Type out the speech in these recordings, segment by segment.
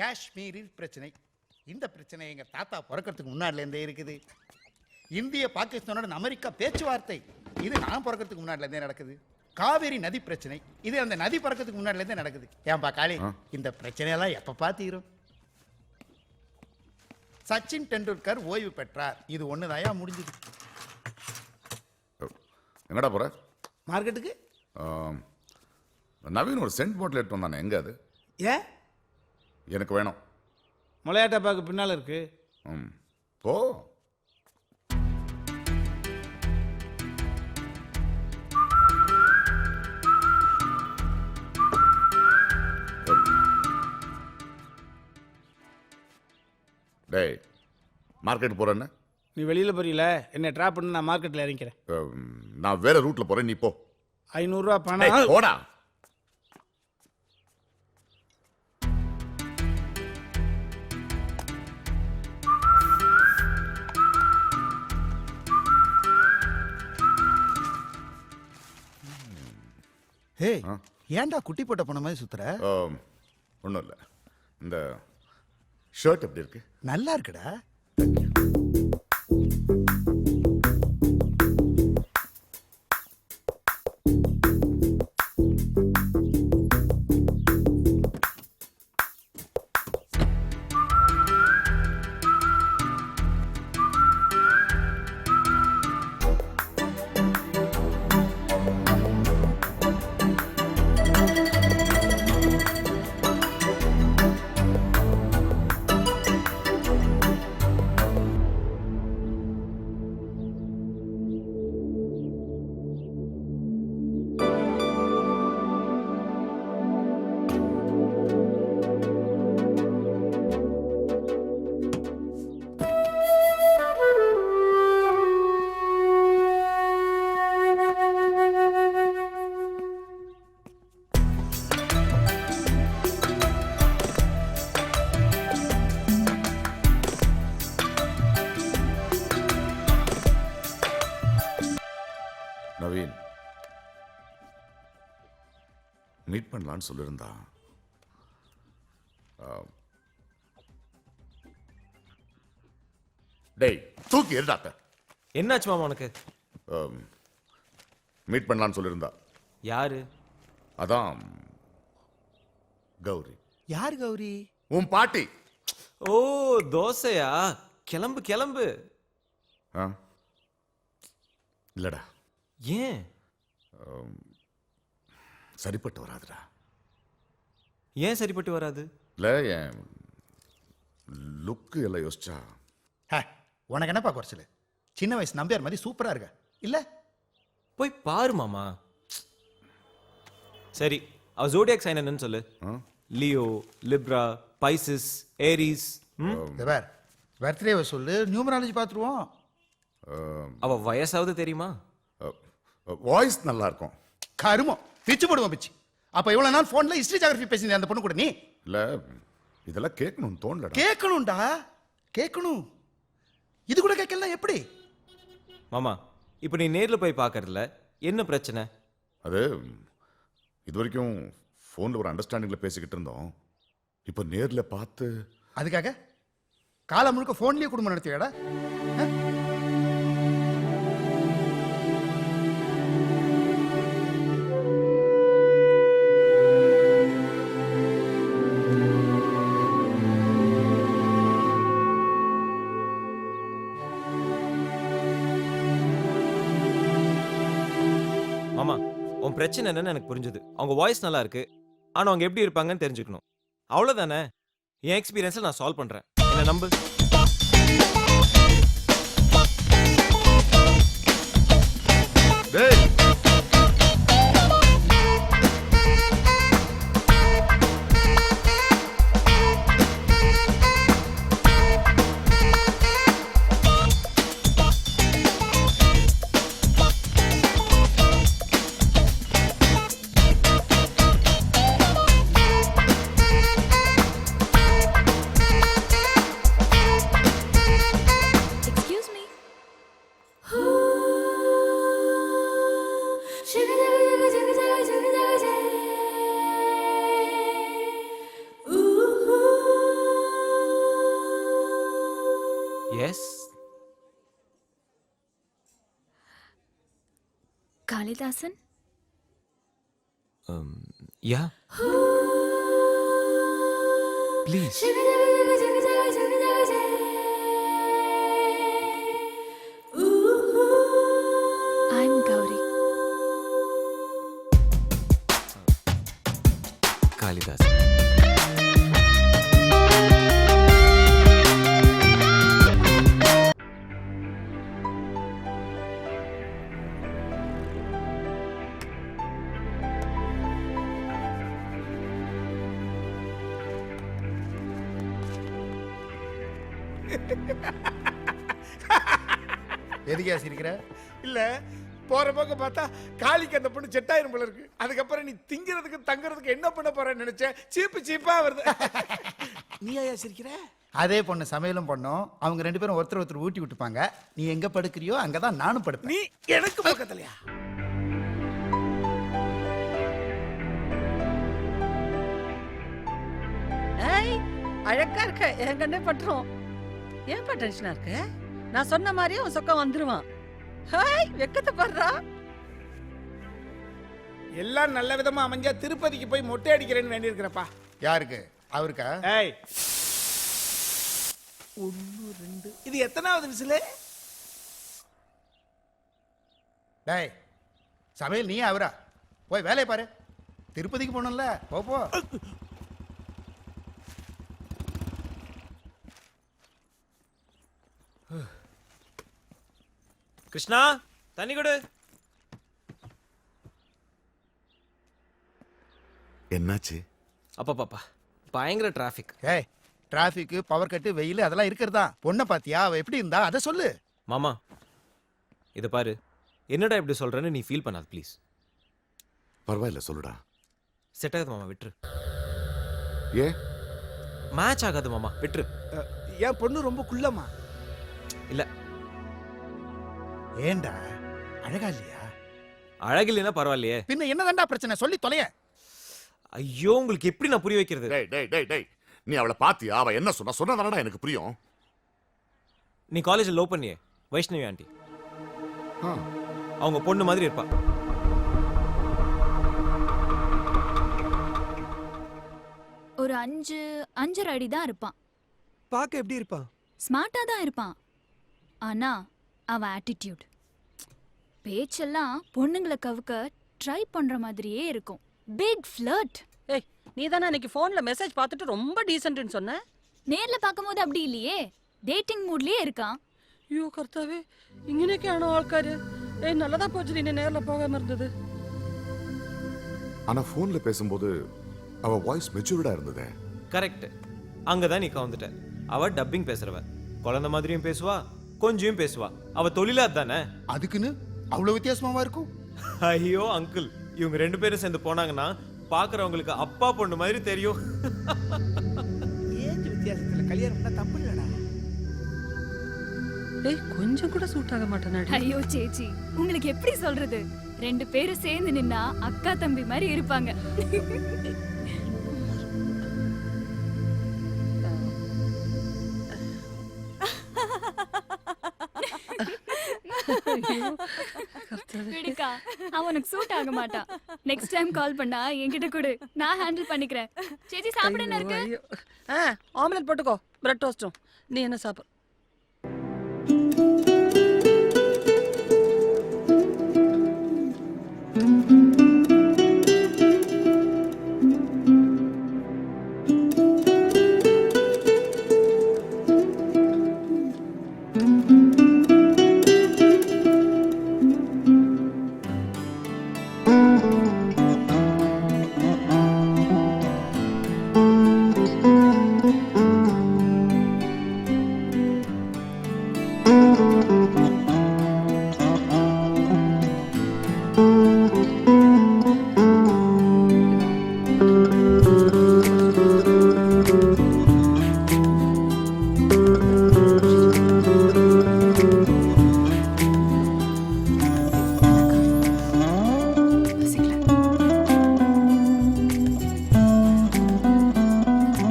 காஷ்மீரில் பிரச்சனை. இந்த பிரச்சனை எங்க தாத்தா பிறக்கிறதுக்கு முன்னாடில இருந்தே இருக்குது. இந்திய பாகிஸ்தானோட அமெரிக்கா பேச்சுவார்த்தை, இது நான் பிறக்கிறதுக்கு முன்னாடில இருந்தே நடக்குது. காவேரி நதி பிரச்சனை, இது அந்த நதி பிறக்கிறதுக்கு முன்னாடில இருந்தே நடக்குது. ஏன்பா காளி, இந்த பிரச்சனையெல்லாம் எப்ப பாத்தீரும்? சச்சின் டெண்டுல்கர் ஓய்வு பெற்றார், இது ஒண்ணுதாயா முடிஞ்சது. எங்கடா போற? மார்க்கெட்டுக்கு. நவீன் ஒரு சென்ட் பாட்டில் எடுத்து வந்தானே, எங்க அது? ஏன்? எனக்கு வேணும். மலையாட்டப்பாக்கு பின்னால் இருக்கு. போ. டேய், மார்க்கெட் போறேன்னு நீ வெளியில் போறீல, என்னை ட்ராப் பண்ணி நான் மார்க்கெட்டில் இறங்கிக்கிறேன். நான் வேற ரூட்ல போறேன், நீ போ. 500 ரூபா பணம். போடா. ஹே, ஏன்டா குட்டி போட்ட போன மாதிரி சுத்துற? ஒன்றும் இல்லை, இந்த ஷர்ட் எப்படி இருக்கு? நல்லா இருக்குடா. நவீன் மீட் பண்ணலான்னு சொல்லியிருந்தா. டேய், தூக்கி எரிடாத்த. என்னாச்சு மாமா உனக்கு? மீட் பண்ணலான்னு சொல்லியிருந்தா. யாரு? அதான் கௌரி. யார் கௌரி? உன் பாட்டி. ஓ, தோசையா? கிளம்பு கிளம்பு. இல்லடா. ஏன்? சரிப்பட்டு வராதுடா. ஏன் சரிப்பட்டு வராது? இல்ல, என் லுக்கு எல்லாம் யோசிச்சா. உனக்கு என்னப்பா குறைச்சல? சின்ன வயசு நம்பியார் மாதிரி சூப்பரா இருக்க இல்ல? போய் பாரு மாமா. சரி, அவ ஜோடியாக் சைன் என்னன்னு சொல்லு. Leo, Libra, Pisces, Aries. Birthday சொல்லு, நியூமராலஜி பார்த்துருவோம். அவ வயசாவது தெரியுமா? வாய்ஸ் நல்லா இருக்கும். கருமம், பிச்சு போடுவோம் பிச்சு. அப்ப இவ்வளவு நாள் போன்ல ஹிஸ்டரி ஜியோகிராஃபி பேசினே அந்த பொண்ணு கூட நீ? இல்ல, இதெல்லாம் கேட்கணும்னு தோணலடா. கேட்கணும்டா, கேட்கணும். இது கூட கேட்கலாம் எப்படி? மாமா, இப்ப நீ நேர்ல போய் பார்க்கறதுல என்ன பிரச்சனை? அது இது வரைக்கும் போன்ல ஒரு அண்டர்ஸ்டாண்டிங்ல பேசிக்கிட்டு இருந்தோம். இப்ப நேர்ல பார்த்து. அதுக்காக காலம் முழுக்க போன்லயே குடும்பம் நடத்தியாடா? மாமா, உன் பிரச்சனை என்னன்னு எனக்கு புரிஞ்சது. அவங்க வாய்ஸ் நல்லா இருக்கு, ஆனா அவங்க எப்படி இருப்பாங்கன்னு தெரிஞ்சுக்கணும். அவ்வளவுதானே? என் எக்ஸ்பீரியன்ஸை நான் சால்வ் பண்றேன், என்ன நம்பு. டேய், Ooh. Kalidasan? Yeah please. I'm Gauri. Kalidas. எதுக்கே சிரிக்கிற? இல்ல போற போக்க பார்த்தா காளிக்கு அந்த பொண்ணு செட் ஆயிரும் போல இருக்கு. அதுக்கப்புறம் நீ திங்கிறதுக்கு தங்குறதுக்கு என்ன பண்ண போறேன்னு நினைச்சேன். சீப்பா வருது. நீ ஏன் சிரிக்கிற? அதே பொண்ணு சமையலும் பண்ணோம். அவங்க 2 பேரும் ஒருத்தர் ஊட்டி விட்டுப்பாங்க. நீ எங்க படுக்கிறியோ அங்கதான் நானும் படுப்பேன். நீ எனக்கு பக்கத்துலயா? ஏய் அழகா இருக்க, என் கண்ணே பட்டுரும். ஏன்பா டென்ஷனா இருக்க? நான் சொன்ன மாதிரியே உன் சொக்கம் வந்துருவான். ஹாய் வெக்கத்தை பாடுறா. எல்லாம் நல்ல விதமா அமைஞ்சா திருப்பதிக்கு போய் மொட்டை அடிக்கிறேன்னு வேண்டி இருக்கிறப்பா. யாருக்கு? அவருக்கா? ஏய் 1 2 இது எத்தனாவது விசிலு? டேய் சமையல் நீ அவரா? போய் வேலையை பாரு. திருப்பதிக்கு போகணும்ல, போ. கிருஷ்ணா தண்ணி கொடு. என்னாச்சு? அப்பா பயங்கர டிராஃபிக். ஏய் டிராஃபிக், பவர் கட்டு, வெயில் அதெல்லாம் இருக்கிறதா. பொண்ணை பாத்தியா? அவ எப்படி இருந்தா அதை சொல்லு. மாமா இத பாரு, என்னடா இப்படி சொல்றேன்னு நீ ஃபீல் பண்ணாத ப்ளீஸ். பரவாயில்ல, சொல்லுடா. செட் ஆகாது மாமா, விட்டுரு. ஏ மேட்ச் ஆகாது மாமா, விட்டுரு. என் பொண்ணு ரொம்ப குள்ளமா. இல்ல ஏண்டா அழகா இல்லையா? அழகில்லைன்னா பரவாயில்லையே. பின்ன என்னதான்டா பிரச்சனை? சொல்லி தொலைய. ஐயோ உங்களுக்கு எப்படி நான் புரிய வைக்கிறது? டேய் நீ அவளை பாத்தியா? அவ என்ன சொன்னதானடா எனக்கு புரியும். நீ காலேஜில் லவ் பண்ணியே வைஷ்ணவி ஆண்டி, அவங்க பொண்ணு மாதிரி இருப்பா. ஒரு 5.5 அடி தான் இருப்பான். பார்க்க எப்படி இருப்பான்? ஸ்மார்ட்டா தான் இருப்பான். ஆனா அவன் ஆட்டிடியூட், பேச்செல்லாம் பொண்ணுங்களை கவுக்க ட்ரை பண்ற மாதிரியே இருக்கும். Big flirt. ஏய் நீ தானே அன்னைக்கு போன்ல மெசேஜ் பார்த்துட்டு ரொம்ப டீசென்ட்னு சொன்ன. நேர்ல பார்க்கும்போது அப்படி இல்லையே, டேட்டிங் மூட்லயே இருக்கான். ஐயோ கர்த்தாவே, இங்கனேக்கான ஆள்காரு. ஏய் நல்லதா போச்சு நீ நேர்ல போகாம இருந்தது. ஆனா போன்ல பேசும்போது அவ வாய்ஸ் மெச்சூர்டா இருந்ததே. கரெக்ட், அங்கதான் நீ கவுந்துட்ட. அவ டப்பிங் பேசுறவ, குழந்தை மாதிரியும் பேசுவா, கொஞ்சம் பேசுவா. அவ தொழிலா தானே. அதுக்குன்னு அவ்வளவு வித்தியாசமாவா இருக்கும்? ஐயோ அங்கிள், இவங்க 2 பேரும் சேர்ந்து போனாங்கன்னா பாக்குறவங்களுக்கு அப்பா பொண்ணு மாதிரி தெரியும். ஏஜ் வித்தியாசத்துல கல்யாணம் பண்ணா தப்பு இல்லடா. ஏய் கொஞ்சம் கூட சூட் ஆக மாட்டேனாடி. ஐயோ சேச்சி, உங்களுக்கு எப்படி சொல்றது? 2 பேரும் சேர்ந்து நின்னா அக்கா தம்பி மாதிரி இருப்பாங்க. விடுக்கா, அவனுக்கு சூட் ஆக மாட்டான். நெக்ஸ்ட் டைம் கால் பண்ணா என்கிட்ட கொடு, நான் ஹேண்டில் பண்ணிக்கிறேன். சேச்சி சாப்பிட என்ன இருக்கு? ஆம்லெட் போட்டுக்கோ, பிரெட் டோஸ்டும். நீ என்ன சாப்பிடு?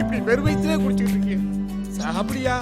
இப்படி வெறும் வயிற்றுல குடிச்சிட்டு இருக்கீங்க. சாப்பிடியா?